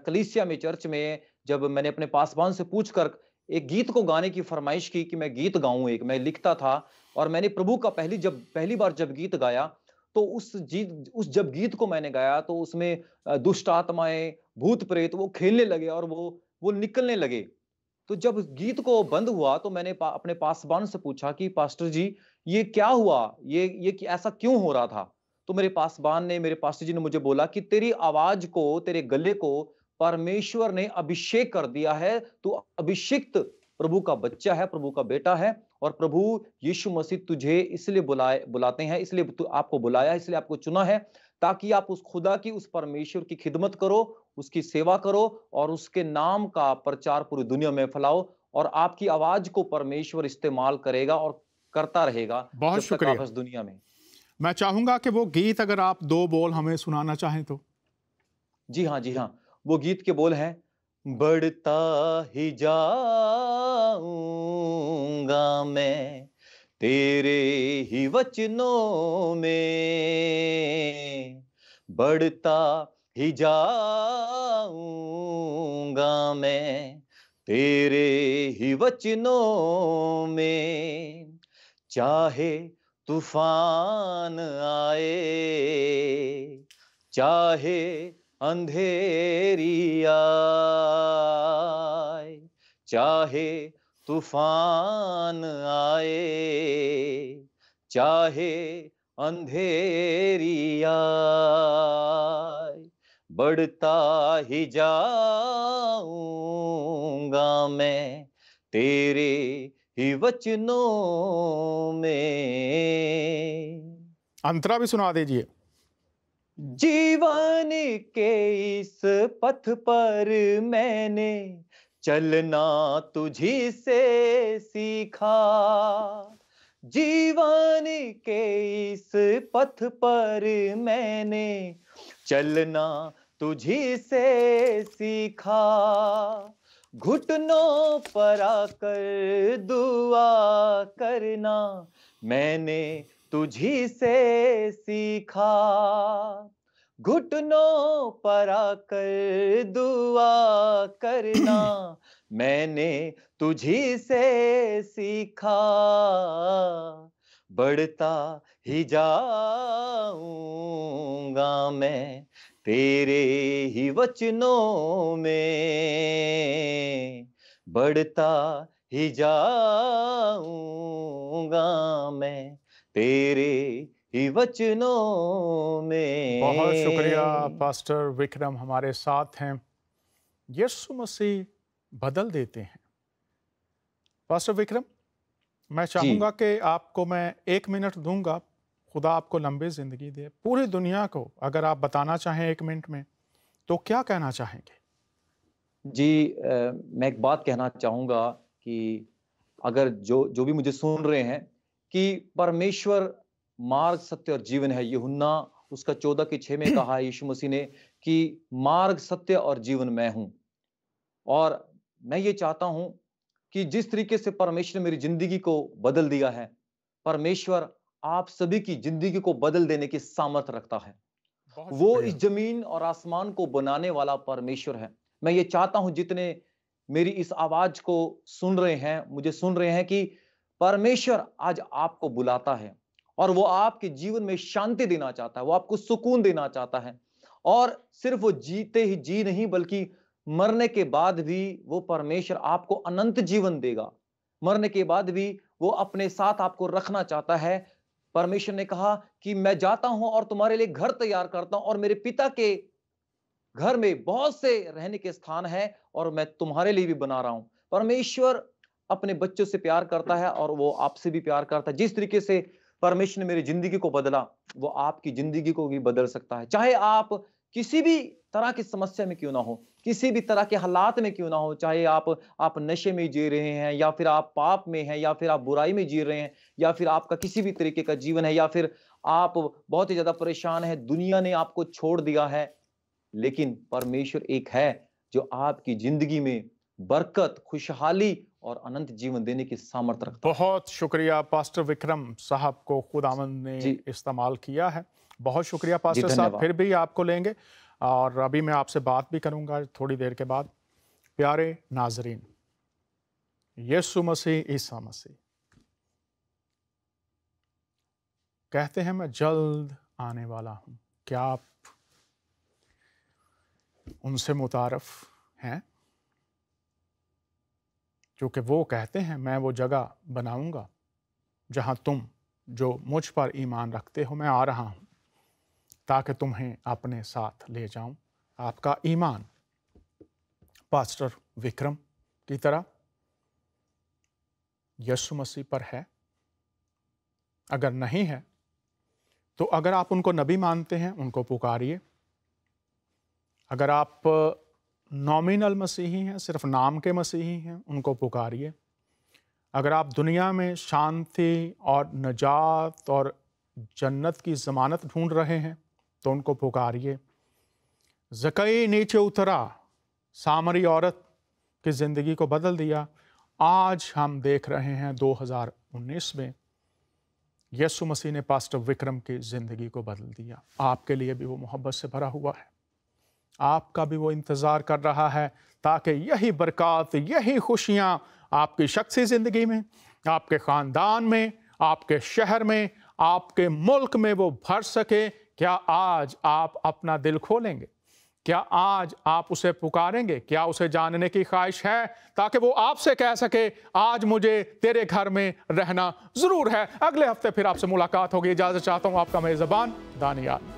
کلیسیا میں، چرچ میں، جب میں نے اپنے پاسبان سے پوچھ کر ایک گیت کو گانے کی فرمائش کی کہ میں گیت گاؤں، ایک میں لکھتا تھا، اور میں نے پربھو کا پہلی بار جب گیت گایا، تو اس جب گیت کو میں نے گایا تو اس میں دشٹ آتمائیں، بھوت پریت وہ کھیلنے لگے اور وہ نکلنے لگے۔ تو جب گیت کو بند ہوا تو میں نے اپنے پاسبان سے پوچھا کہ پاسٹر جی یہ کیا ہوا، یہ ایسا کیوں ہو رہا تھا؟ تو میرے پاسٹر جی نے مجھے بولا کہ تیری آواز کو، تیرے گلے کو پرمیشور نے ابھیشیک کر دیا ہے، تو ابھیشکت پربھو کا بچہ ہے، پربھو کا بیٹا ہے، اور پربھو ییشو مسیح تجھے اس لیے بلاتے ہیں، اس لیے آپ کو بلایا، اس لیے آپ کو چنا ہے، تاکہ آپ اس خدا کی، اس پرمیشور کی خدمت کرو، اس کی سیوا کرو، اور اس کے نام کا پرچار پوری دنیا میں پھیلاؤ، اور آپ کی آواز کو پرمیشور استعمال کرے گا اور کرتا رہے گا بہت جب تک شکریہ۔ آپ اس دنیا میں۔ میں چاہوں گا کہ وہ گیت اگر آپ 2 بول ہمیں سنانا چاہیں تو۔ جی ہاں وہ گیت کے بول ہیں، بڑھتا ہی جاؤں گا میں تیرے ہی وچنوں میں، بڑھتا ہی جاؤں گا میں تیرے ہی وچنوں میں، چاہے طوفان آئے، چاہے اندھیری آئے، چاہے طوفان آئے، چاہے اندھیری آئے، بڑھتا ہی جاؤں گا میں تیرے ہی وچنوں میں۔ انترا بھی سنا دیجئے۔ جیون کے اس پتھ پر میں نے چلنا تجھی سے سیکھا، جیون کے اس پتھ پر میں نے چلنا تجھی سے سیکھا، گھٹنوں پر آ کر دعا کرنا میں نے تجھی سے سیکھا، گھٹنوں پر آ کر دعا کرنا میں نے تجھی سے سیکھا، بڑھتا ہی جاؤں گا میں تیرے ہی وچنوں میں، بڑھتا ہی جاؤں گا میں تیرے ہی وچنوں بہت شکریہ میں۔ پاسٹر وکرم ہمارے ساتھ ہیں۔ یسوع مسیح بدل دیتے ہیں۔ پاسٹر وکرم، میں جی چاہوں گا کہ آپ کو میں 1 منٹ دوں گا۔ خدا آپ کو لمبی زندگی دے۔ پوری دنیا کو اگر آپ بتانا چاہیں 1 منٹ میں تو کیا کہنا چاہیں گے؟ جی میں ایک بات کہنا چاہوں گا کہ اگر جو بھی مجھے سن رہے ہیں کہ پرمیشور مارگ ستیہ اور جیون ہے، یوحنا اس کا 14:6 میں کہا ہے ییشو مسیح نے کہ مارگ ستیہ اور جیون میں ہوں، اور میں یہ چاہتا ہوں کہ جس طریقے سے پرمیشور نے میری زندگی کو بدل دیا ہے، پرمیشور آپ سبھی کی زندگی کو بدل دینے کی سامرتھ رکھتا ہے۔ بہت وہ شکریہ۔ اس زمین اور آسمان کو بنانے والا پرمیشور ہے۔ میں یہ چاہتا ہوں جتنے میری اس آواز کو سن رہے ہیں، مجھے سن رہے ہیں، کہ پرمیشور آج آپ کو بلاتا ہے اور وہ آپ کے جیون میں شانتی دینا چاہتا ہے، وہ آپ کو سکون دینا چاہتا ہے، اور صرف وہ جیتے ہی جی نہیں بلکہ مرنے کے بعد بھی وہ پرمیشور آپ کو اننت جیون دے گا۔ مرنے کے بعد بھی وہ اپنے ساتھ آپ کو رکھنا چاہتا ہے۔ پرمیشور نے کہا کہ میں جاتا ہوں اور تمہارے لیے گھر تیار کرتا ہوں، اور میرے پتا کے گھر میں بہت سے رہنے کے استھان ہے اور میں تمہارے لیے بھی بنا رہا ہوں۔ پرمیشور اپنے بچوں سے پیار کرتا ہے اور وہ آپ سے بھی پیار کرتا ہے۔ جس طریقے سے پرمیشور نے میری زندگی کو بدلا، وہ آپ کی زندگی کو بھی بدل سکتا ہے۔ چاہے آپ کسی بھی طرح کی سمسیا میں کیوں نہ ہو، کسی بھی طرح کے حالات میں کیوں نہ ہو، چاہے آپ نشے میں جی رہے ہیں، یا پھر آپ پاپ میں ہیں، یا پھر آپ برائی میں جی رہے ہیں، یا پھر آپ کا کسی بھی طریقے کا جیون ہے، یا پھر آپ بہت ہی زیادہ پریشان ہیں، دنیا نے آپ کو چھوڑ دیا ہے، لیکن پرمیشور ایک ہے جو آپ کی زندگی میں برکت، خوشحالی اور اننت جیون دینے کی سامرتھ رکھتا ہے۔ بہت شکریہ پاسٹر وکرم صاحب کو خداوند نے جی استعمال کیا ہے۔ بہت شکریہ جی پاسٹر دھنیہ صاحب، واد۔ پھر بھی آپ کو لیں گے اور ابھی میں آپ سے بات بھی کروں گا تھوڑی دیر کے بعد۔ پیارے ناظرین، یسوع مسیح عیسیٰ مسیح کہتے ہیں میں جلد آنے والا ہوں۔ کیا آپ ان سے متعارف ہیں؟ کیونکہ وہ کہتے ہیں میں وہ جگہ بناؤں گا جہاں تم جو مجھ پر ایمان رکھتے ہو، میں آ رہا ہوں تاکہ تمہیں اپنے ساتھ لے جاؤں۔ آپ کا ایمان پاسٹر وکرم کی طرح یسوع مسیح پر ہے؟ اگر نہیں ہے تو اگر آپ ان کو نبی مانتے ہیں ان کو پکاریے۔ اگر آپ نامینل مسیحی ہیں، صرف نام کے مسیحی ہیں، ان کو پکاریے۔ اگر آپ دنیا میں شانتی اور نجات اور جنت کی ضمانت ڈھونڈ رہے ہیں تو ان کو پکاریے۔ زکئی نیچے اترا، سامری عورت کی زندگی کو بدل دیا۔ آج ہم دیکھ رہے ہیں 2019 میں یسوع مسیح نے پاسٹر وکرم کی زندگی کو بدل دیا۔ آپ کے لیے بھی وہ محبت سے بھرا ہوا ہے، آپ کا بھی وہ انتظار کر رہا ہے تاکہ یہی برکات، یہی خوشیاں آپ کی شخصی زندگی میں، آپ کے خاندان میں، آپ کے شہر میں، آپ کے ملک میں وہ بھر سکے۔ کیا آج آپ اپنا دل کھولیں گے؟ کیا آج آپ اسے پکاریں گے؟ کیا اسے جاننے کی خواہش ہے تاکہ وہ آپ سے کہہ سکے آج مجھے تیرے گھر میں رہنا ضرور ہے؟ اگلے ہفتے پھر آپ سے ملاقات ہوگی۔ اجازت چاہتا ہوں، آپ کا میزبان دانیال۔